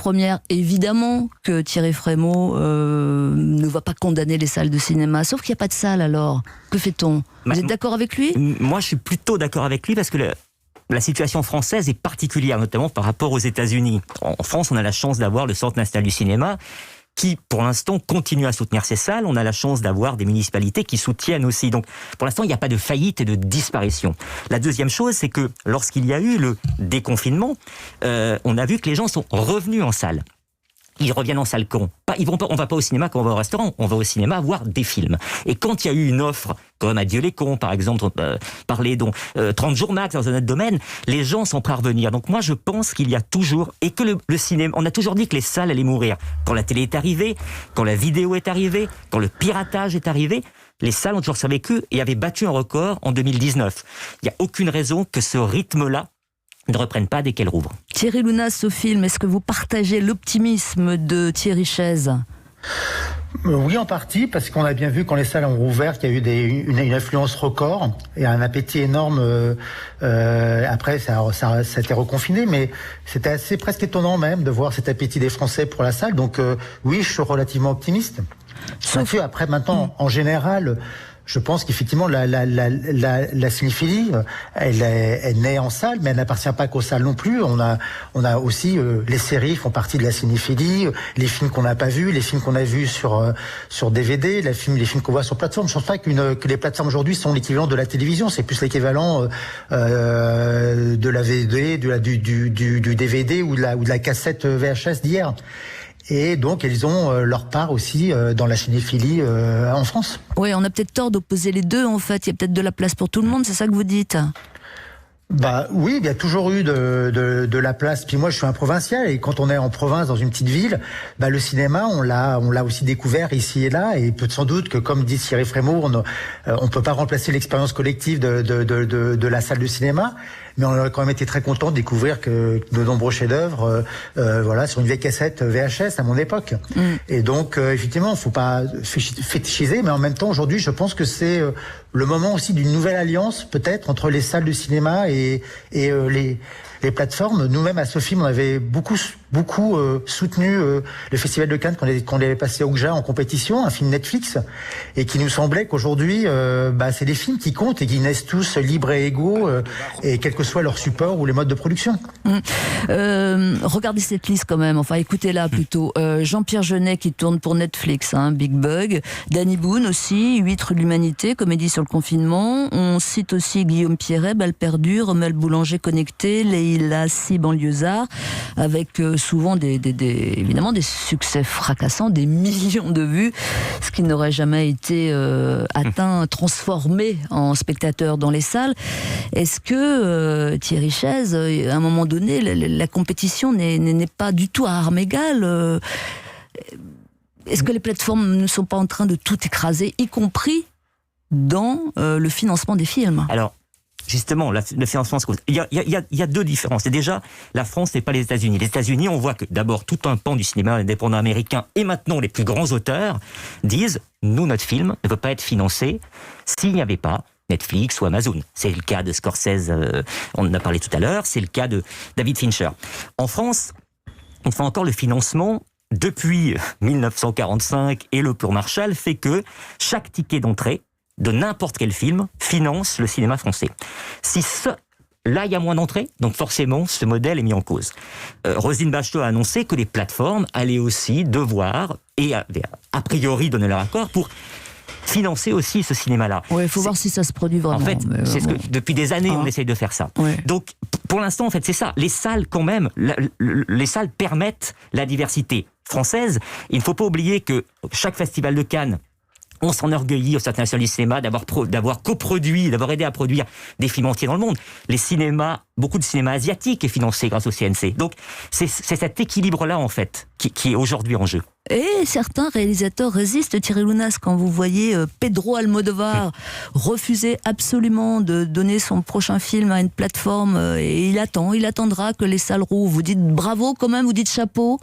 première, évidemment que Thierry Frémaux ne va pas condamner les salles de cinéma. Sauf qu'il n'y a pas de salle alors. Que fait-on ? Vous êtes d'accord avec lui ? Moi, je suis plutôt d'accord avec lui parce que la situation française est particulière, notamment par rapport aux États-Unis. En France, on a la chance d'avoir le Centre national du cinéma qui, pour l'instant, continue à soutenir ces salles. On a la chance d'avoir des municipalités qui soutiennent aussi. Donc, pour l'instant, il n'y a pas de faillite et de disparition. La deuxième chose, c'est que lorsqu'il y a eu le déconfinement, on a vu que les gens sont revenus en salle. Ils reviennent en salle quand ? On va pas au cinéma quand on va au restaurant, on va au cinéma voir des films. Et quand il y a eu une offre, comme Adieu les cons, par exemple, parler dont 30 jours max dans un autre domaine, les gens sont prêts à revenir. Donc moi, je pense qu'il y a toujours, et que le cinéma, on a toujours dit que les salles allaient mourir. Quand la télé est arrivée, quand la vidéo est arrivée, quand le piratage est arrivé, les salles ont toujours survécu et avaient battu un record en 2019. Il n'y a aucune raison que ce rythme-là ne reprennent pas dès qu'elles rouvrent. Thierry Lounas, ce film, est-ce que vous partagez l'optimisme de Thierry Chaise ? Oui, en partie, parce qu'on a bien vu quand les salles ont rouvert qu'il y a eu une affluence record et un appétit énorme. Après, ça a été reconfiné, mais c'était assez presque étonnant même de voir cet appétit des Français pour la salle. Donc oui, je suis relativement optimiste. Sauf après, maintenant, en général, je pense qu'effectivement la cinéphilie, elle naît en salle, mais elle n'appartient pas qu'aux salles non plus. On a aussi les séries font partie de la cinéphilie, les films qu'on n'a pas vus, les films qu'on a vus sur DVD, les films qu'on voit sur plateforme. Je pense pas que les plateformes aujourd'hui sont l'équivalent de la télévision. C'est plus l'équivalent de la VD, du DVD ou de la cassette VHS d'hier. Et donc, elles ont leur part aussi dans la cinéphilie en France. Oui, on a peut-être tort d'opposer les deux, en fait. Il y a peut-être de la place pour tout le monde, c'est ça que vous dites ? Bah oui, il y a toujours eu de la place. Puis moi, je suis un provincial et quand on est en province, dans une petite ville, bah le cinéma, on l'a aussi découvert ici et là. Et peut sans doute que, comme dit Thierry Frémaux, on peut pas remplacer l'expérience collective de la salle de cinéma. Mais on a quand même été très content de découvrir que de nombreux chefs-d'œuvre, sur une vieille cassette VHS à mon époque. Et donc, effectivement, faut pas fétichiser, mais en même temps, aujourd'hui, je pense que c'est le moment aussi d'une nouvelle alliance, peut-être, entre les salles de cinéma et les plateformes. Nous-mêmes, à Sophie, on avait beaucoup soutenu le Festival de Cannes qu'on avait passé au GJA en compétition, un film Netflix, et qui nous semblait qu'aujourd'hui, c'est des films qui comptent et qui naissent tous libres et égaux, et quel que soit leur support ou les modes de production. Regardez cette liste quand même, enfin écoutez-la plutôt. Jean-Pierre Jeunet qui tourne pour Netflix, Big Bug. Danny Boone aussi, 8 rue de l'Humanité, comédie sur le confinement. On cite aussi Guillaume Pierret, Balle perdue, Rommel Boulanger connecté, Leïla Si banlieusard, avec souvent évidemment des succès fracassants, des millions de vues, ce qui n'aurait jamais été atteint, transformé en spectateurs dans les salles. Est-ce que Thierry Chaise, à un moment donné, la compétition n'est pas du tout à armes égales Est-ce que les plateformes ne sont pas en train de tout écraser, y compris dans le financement des films ? Alors, justement, le financement, il y a deux différences. Et déjà, la France n'est pas les États-Unis. Les États-Unis, on voit que d'abord tout un pan du cinéma indépendant américain et maintenant les plus grands auteurs disent nous, notre film ne peut pas être financé s'il n'y avait pas Netflix ou Amazon. C'est le cas de Scorsese, on en a parlé tout à l'heure, c'est le cas de David Fincher. En France, une fois encore, le financement, depuis 1945 et le plan Marshall, fait que chaque ticket d'entrée de n'importe quel film finance le cinéma français. Là, il y a moins d'entrées, donc forcément, ce modèle est mis en cause. Roselyne Bachelot a annoncé que les plateformes allaient aussi devoir, et a priori donner leur accord, pour financer aussi ce cinéma-là. Oui, il faut voir si ça se produit vraiment. En fait, c'est ce que depuis des années, on essaye de faire ça. Ouais. Donc, pour l'instant, en fait, c'est ça. Les salles, quand même, les salles permettent la diversité française. Il ne faut pas oublier que chaque festival de Cannes, on s'enorgueillit au Centre national du cinéma d'avoir coproduit, d'avoir aidé à produire des films entiers dans le monde. Beaucoup de cinéma asiatique est financé grâce au CNC. Donc, c'est cet équilibre-là, en fait, qui est aujourd'hui en jeu. Et certains réalisateurs résistent. Thierry Lounas, quand vous voyez Pedro Almodovar refuser absolument de donner son prochain film à une plateforme, et il attendra que les salles rouvrent. Vous dites bravo quand même, vous dites chapeau ?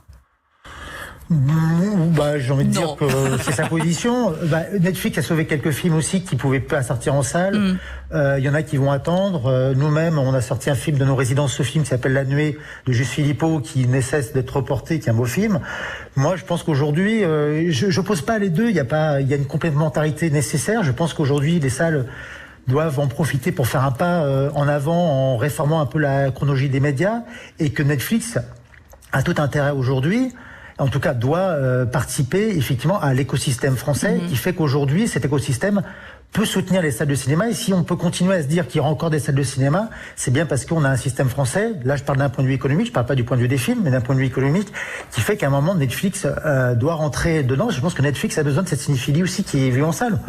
J'ai envie de Non. dire que c'est sa position. Netflix a sauvé quelques films aussi qui pouvaient pas sortir en salle. Il y en a qui vont attendre. Nous-mêmes, on a sorti un film de nos résidences, ce film qui s'appelle La Nuée de Juste Philippot, qui ne cesse d'être reporté, qui est un beau film. Moi, je pense qu'aujourd'hui, je n'oppose pas les deux. Il y a une complémentarité nécessaire. Je pense qu'aujourd'hui, les salles doivent en profiter pour faire un pas en avant en réformant un peu la chronologie des médias, et que Netflix a tout intérêt aujourd'hui, en tout cas doit participer effectivement à l'écosystème français, qui fait qu'aujourd'hui cet écosystème peut soutenir les salles de cinéma. Et si on peut continuer à se dire qu'il y aura encore des salles de cinéma, c'est bien parce qu'on a un système français, là je parle d'un point de vue économique, je parle pas du point de vue des films, mais d'un point de vue économique, qui fait qu'à un moment Netflix doit rentrer dedans. Je pense que Netflix a besoin de cette cinéphilie aussi qui est vue en salle.